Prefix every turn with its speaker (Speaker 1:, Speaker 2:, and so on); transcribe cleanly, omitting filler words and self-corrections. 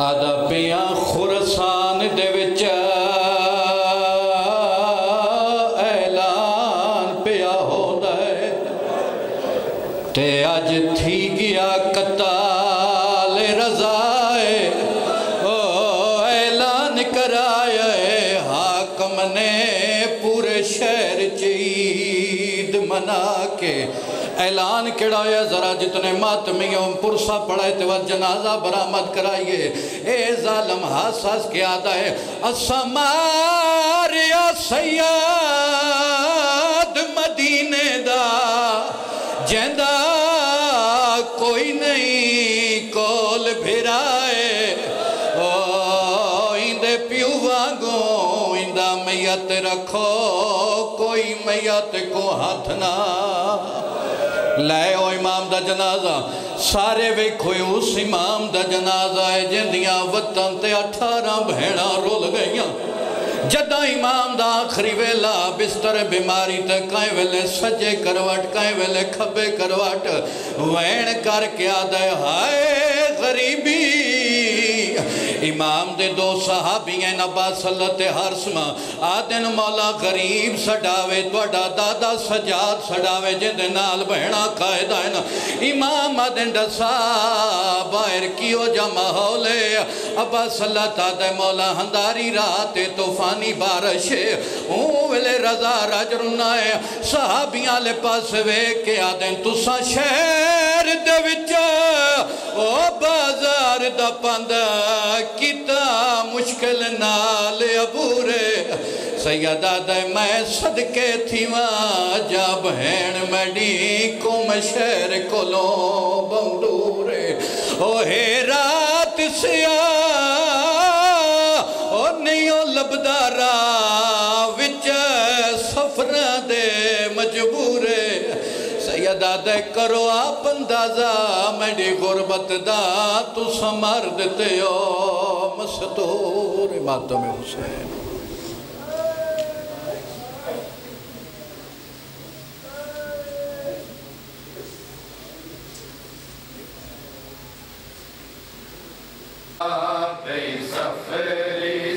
Speaker 1: आदा पिया खुरसान दे विच ऐलान पिया होंदा है ते अज थी गया कताल रज़ाए ओ ऐलान कराया हाकम ने पूरे शहर च ईद मना के ऐलान केड़ा है जरा जितने मातमियों पुरसा पढ़ाए तो जनाजा बरामद कराइए। ए जालम हस हस के आता है असा मारिया सैयद मदीने दा जेंदा कोई नहीं कोल भिराए ओ इंदे प्यू वांगो इंदा मैयत रखो कोई मैयत को हाथ ना लै ओ इमाम दा जनाजा सारे वेखो उस इमाम दा जनाजा है जिंदियां वतन ते 18 बहना रुल गईयां। जदा इमाम दा आखिरी वेला बिस्तर बीमारी ते कई वेले सज्जे करवट कई वेले खब्बे करवट वैन करके आदा हाय गरीबी। इमाम दे दो सहाबी हैं अब्बास ते हरसमा आदन मौला गरीब सडावे तुहाडा दादा सजाद सडावे जिंदे नाल बहना कायदा है ना। इमाम आदन दसा बाहर कियो जा माहौल है अब्बास तादे मौला हंदारी रात तूफानी बारिश ओ वेले रजा राजरुना है सहाबियां ले पास वेख के आदन तुसा शहर दे विच ओ बाजार दा पंदा किता मुश्किल नाल अबूरे सैयदा दे मैं सदके थीवा जा बहन मडी कुम शहर कोलो बंदूरे ओ हे रात सिया ओ नहीं ओ लबदारा विच सफर दे मजबूरे सैयदा दे करो आप अंदाजा मेरी गुरबत दा तू समर देते हो मस्तूर मातम हुसैन।
Speaker 2: Safari